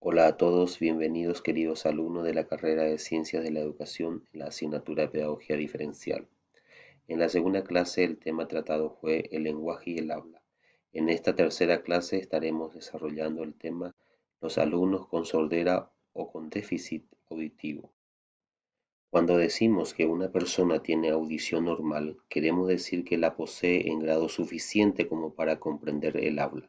Hola a todos, bienvenidos queridos alumnos de la carrera de Ciencias de la Educación en la asignatura de Pedagogía Diferencial. En la segunda clase el tema tratado fue el lenguaje y el habla. En esta tercera clase estaremos desarrollando el tema los alumnos con sordera o con déficit auditivo. Cuando decimos que una persona tiene audición normal, queremos decir que la posee en grado suficiente como para comprender el habla.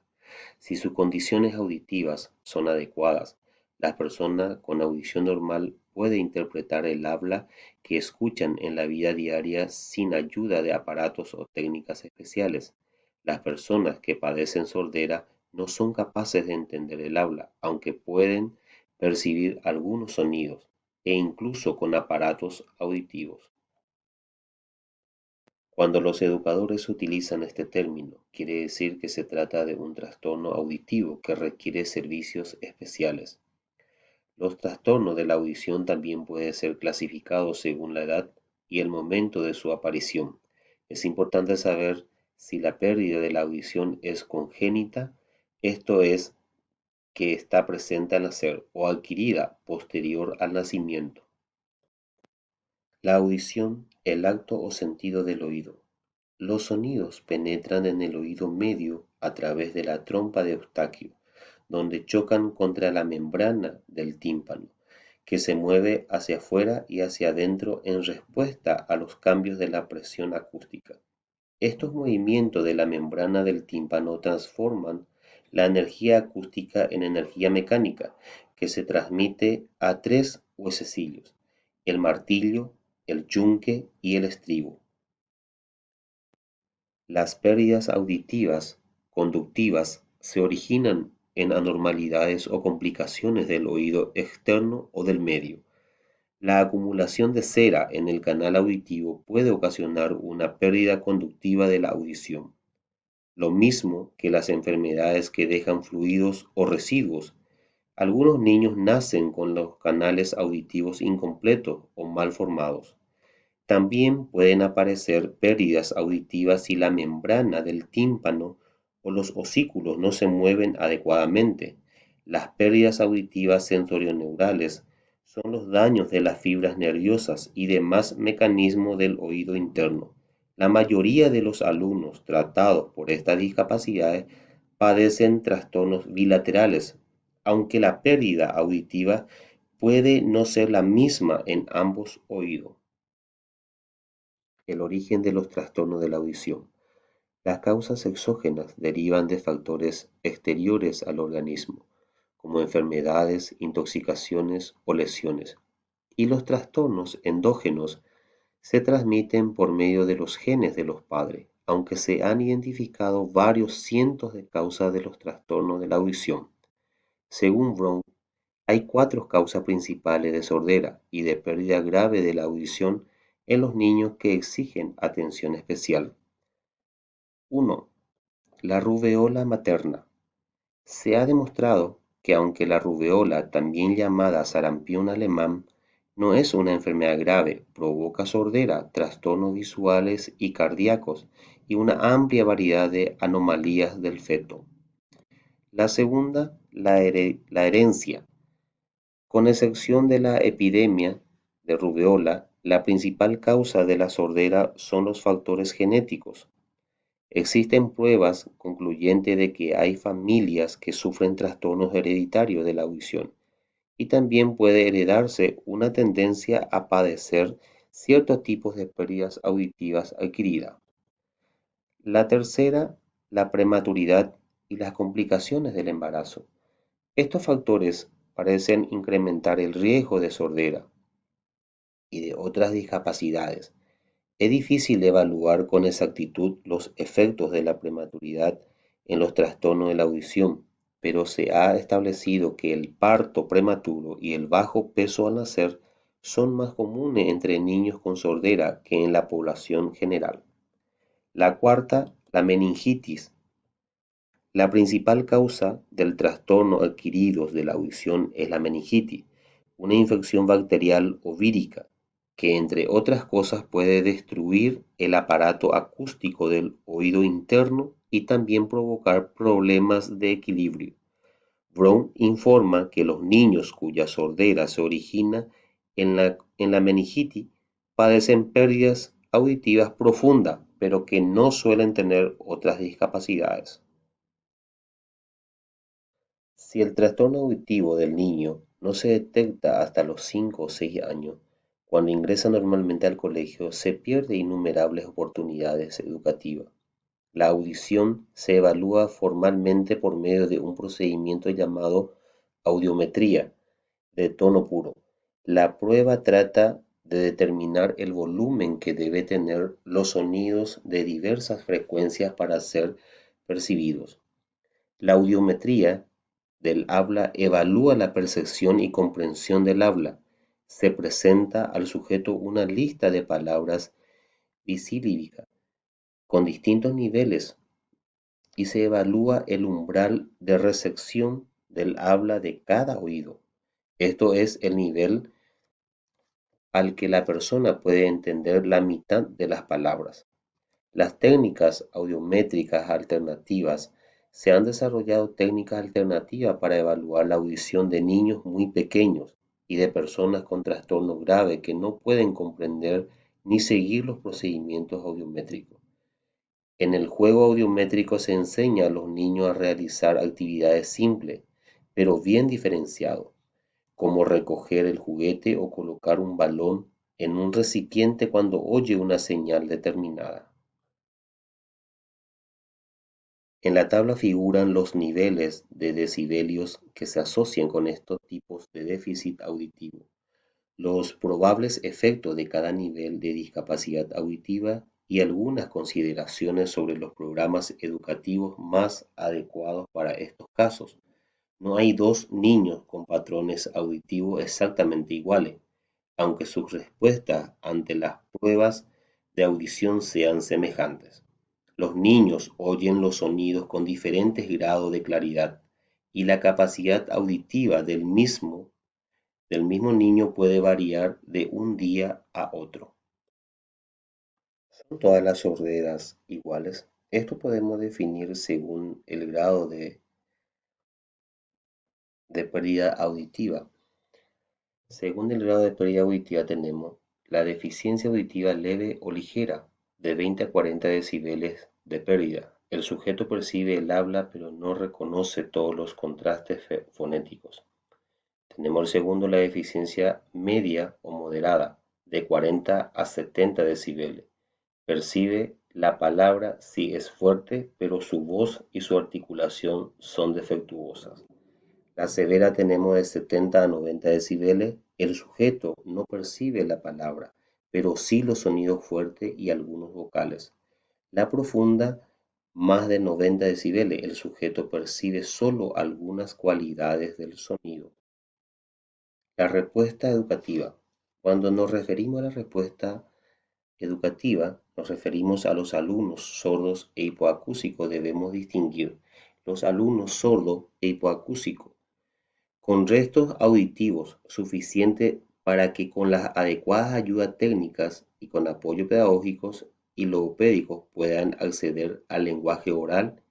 Si sus condiciones auditivas son adecuadas, la persona con audición normal puede interpretar el habla que escuchan en la vida diaria sin ayuda de aparatos o técnicas especiales. Las personas que padecen sordera no son capaces de entender el habla, aunque pueden percibir algunos sonidos, e incluso con aparatos auditivos. Cuando los educadores utilizan este término, quiere decir que se trata de un trastorno auditivo que requiere servicios especiales. Los trastornos de la audición también pueden ser clasificados según la edad y el momento de su aparición. Es importante saber si la pérdida de la audición es congénita, esto es, que está presente al nacer, o adquirida posterior al nacimiento. La audición, el acto o sentido del oído. Los sonidos penetran en el oído medio a través de la trompa de Eustaquio, donde chocan contra la membrana del tímpano, que se mueve hacia afuera y hacia adentro en respuesta a los cambios de la presión acústica. Estos movimientos de la membrana del tímpano transforman la energía acústica en energía mecánica, que se transmite a tres huesecillos: el martillo, el yunque y el estribo. Las pérdidas auditivas conductivas se originan en anormalidades o complicaciones del oído externo o del medio. La acumulación de cera en el canal auditivo puede ocasionar una pérdida conductiva de la audición, lo mismo que las enfermedades que dejan fluidos o residuos. Algunos niños nacen con los canales auditivos incompletos o mal formados. También pueden aparecer pérdidas auditivas si la membrana del tímpano o los osículos no se mueven adecuadamente. Las pérdidas auditivas sensorioneurales son los daños de las fibras nerviosas y demás mecanismos del oído interno. La mayoría de los alumnos tratados por estas discapacidades padecen trastornos bilaterales, aunque la pérdida auditiva puede no ser la misma en ambos oídos. El origen de los trastornos de la audición. Las causas exógenas derivan de factores exteriores al organismo, como enfermedades, intoxicaciones o lesiones, y los trastornos endógenos se transmiten por medio de los genes de los padres, aunque se han identificado varios cientos de causas de los trastornos de la audición. Según Brown, hay cuatro causas principales de sordera y de pérdida grave de la audición en los niños que exigen atención especial. 1. La rubeola materna. Se ha demostrado que aunque la rubeola, también llamada sarampión alemán, no es una enfermedad grave, provoca sordera, trastornos visuales y cardíacos y una amplia variedad de anomalías del feto. La segunda, la herencia. Con excepción de la epidemia de rubeola, la principal causa de la sordera son los factores genéticos. Existen pruebas concluyentes de que hay familias que sufren trastornos hereditarios de la audición y también puede heredarse una tendencia a padecer ciertos tipos de pérdidas auditivas adquiridas. La tercera, la prematuridad y las complicaciones del embarazo. Estos factores parecen incrementar el riesgo de sordera y de otras discapacidades. Es difícil evaluar con exactitud los efectos de la prematuridad en los trastornos de la audición, pero se ha establecido que el parto prematuro y el bajo peso al nacer son más comunes entre niños con sordera que en la población general. La cuarta, la meningitis. La principal causa del trastorno adquirido de la audición es la meningitis, una infección bacterial o vírica que, entre otras cosas, puede destruir el aparato acústico del oído interno y también provocar problemas de equilibrio. Brown informa que los niños cuya sordera se origina en la meningitis padecen pérdidas auditivas profundas, pero que no suelen tener otras discapacidades. Si el trastorno auditivo del niño no se detecta hasta los 5 o 6 años, cuando ingresa normalmente al colegio, se pierde innumerables oportunidades educativas. La audición se evalúa formalmente por medio de un procedimiento llamado audiometría de tono puro. La prueba trata de determinar el volumen que debe tener los sonidos de diversas frecuencias para ser percibidos. La audiometría del habla evalúa la percepción y comprensión del habla. Se presenta al sujeto una lista de palabras disílabicas con distintos niveles y se evalúa el umbral de recepción del habla de cada oído. Esto es el nivel al que la persona puede entender la mitad de las palabras. Las técnicas audiométricas alternativas. Se han desarrollado técnicas alternativas para evaluar la audición de niños muy pequeños y de personas con trastorno grave que no pueden comprender ni seguir los procedimientos audiométricos. En el juego audiométrico se enseña a los niños a realizar actividades simples, pero bien diferenciadas, como recoger el juguete o colocar un balón en un recipiente cuando oye una señal determinada. En la tabla figuran los niveles de decibelios que se asocian con estos tipos de déficit auditivo, los probables efectos de cada nivel de discapacidad auditiva y algunas consideraciones sobre los programas educativos más adecuados para estos casos. No hay dos niños con patrones auditivos exactamente iguales, aunque sus respuestas ante las pruebas de audición sean semejantes. Los niños oyen los sonidos con diferentes grados de claridad y la capacidad auditiva del mismo niño puede variar de un día a otro. ¿Son todas las sorderas iguales? Esto podemos definir según el grado de pérdida auditiva. Según el grado de pérdida auditiva tenemos la deficiencia auditiva leve o ligera, de 20 a 40 decibeles de pérdida. El sujeto percibe el habla pero no reconoce todos los contrastes fonéticos. Tenemos el segundo, la deficiencia media o moderada, de 40 a 70 decibeles. Percibe la palabra si es fuerte, pero su voz y su articulación son defectuosas. La severa tenemos de 70 a 90 decibeles. El sujeto no percibe la palabra, pero sí los sonidos fuertes y algunos vocales. La profunda, más de 90 decibeles. El sujeto percibe solo algunas cualidades del sonido. La respuesta educativa. Cuando nos referimos a la respuesta educativa, nos referimos a los alumnos sordos e hipoacúsicos. Debemos distinguir los alumnos sordos e hipoacúsicos con restos auditivos suficientes para que con las adecuadas ayudas técnicas y con apoyo pedagógicos y logopédicos puedan acceder al lenguaje oral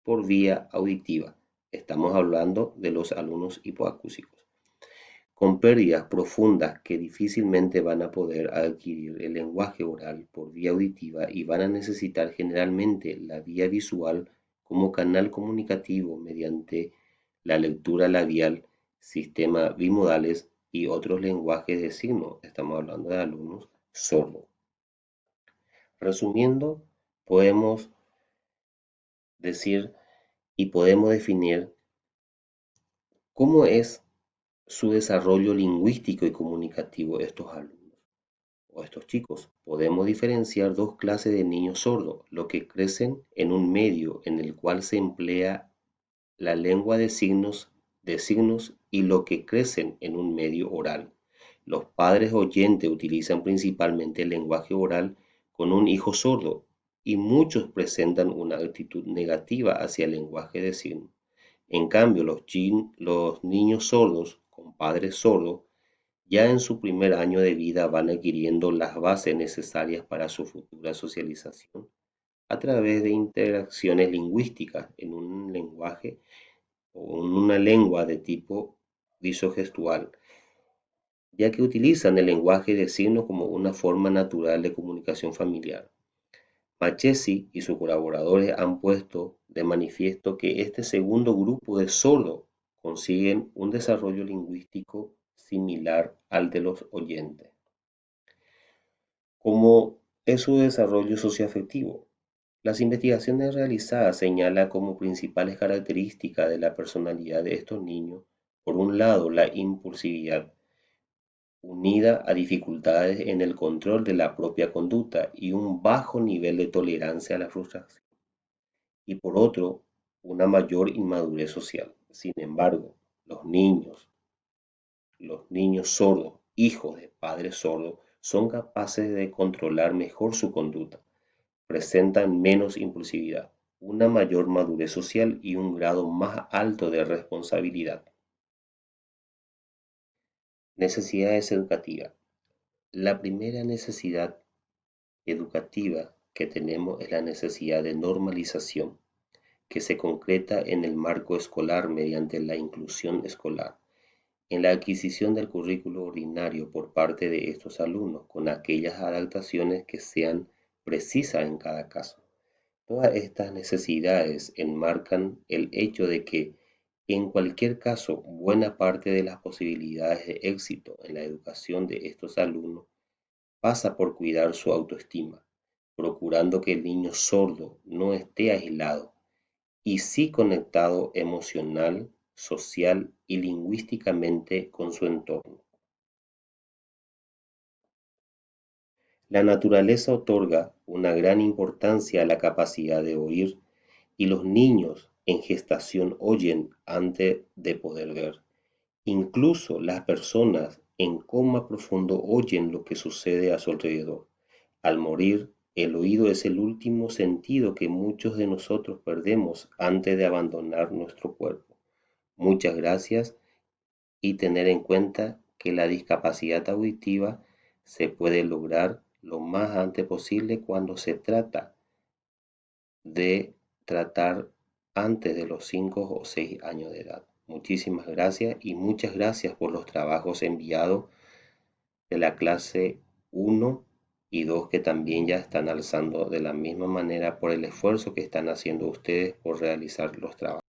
por vía auditiva. Estamos hablando de los alumnos hipoacúsicos con pérdidas profundas que difícilmente van a poder adquirir el lenguaje oral por vía auditiva y van a necesitar generalmente la vía visual como canal comunicativo mediante la lectura labial, sistemas bimodales y otros lenguajes de signos. Estamos hablando de alumnos sordos. Resumiendo, podemos decir y podemos definir cómo es su desarrollo lingüístico y comunicativo de estos alumnos o estos chicos. Podemos diferenciar dos clases de niños sordos, los que crecen en un medio en el cual se emplea la lengua de signos y los que crecen en un medio oral. Los padres oyentes utilizan principalmente el lenguaje oral con un hijo sordo y muchos presentan una actitud negativa hacia el lenguaje de signos. En cambio, los niños sordos con padres sordos ya en su primer año de vida van adquiriendo las bases necesarias para su futura socialización a través de interacciones lingüísticas en un lenguaje o en una lengua de tipo visogestual, ya que utilizan el lenguaje de signos como una forma natural de comunicación familiar. Machesi y sus colaboradores han puesto de manifiesto que este segundo grupo de sordos consiguen un desarrollo lingüístico similar al de los oyentes. ¿Cómo es su desarrollo socioafectivo? Las investigaciones realizadas señalan como principales características de la personalidad de estos niños, por un lado, la impulsividad, unida a dificultades en el control de la propia conducta y un bajo nivel de tolerancia a la frustración, y por otro, una mayor inmadurez social. Sin embargo, los niños sordos, hijos de padres sordos, son capaces de controlar mejor su conducta, presentan menos impulsividad, una mayor madurez social y un grado más alto de responsabilidad. Necesidades educativas. La primera necesidad educativa que tenemos es la necesidad de normalización, que se concreta en el marco escolar mediante la inclusión escolar, en la adquisición del currículo ordinario por parte de estos alumnos, con aquellas adaptaciones que sean precisas en cada caso. Todas estas necesidades enmarcan el hecho de que, en cualquier caso, buena parte de las posibilidades de éxito en la educación de estos alumnos pasa por cuidar su autoestima, procurando que el niño sordo no esté aislado y sí conectado emocional, social y lingüísticamente con su entorno. La naturaleza otorga una gran importancia a la capacidad de oír, y los niños en gestación oyen antes de poder ver. Incluso las personas en coma profundo oyen lo que sucede a su alrededor. Al morir, el oído es el último sentido que muchos de nosotros perdemos antes de abandonar nuestro cuerpo. Muchas gracias, y tener en cuenta que la discapacidad auditiva se puede lograr lo más antes posible cuando se trata de tratar antes de los 5 o 6 años de edad. Muchísimas gracias y muchas gracias por los trabajos enviados de la clase 1 y 2, que también ya están alzando de la misma manera por el esfuerzo que están haciendo ustedes por realizar los trabajos.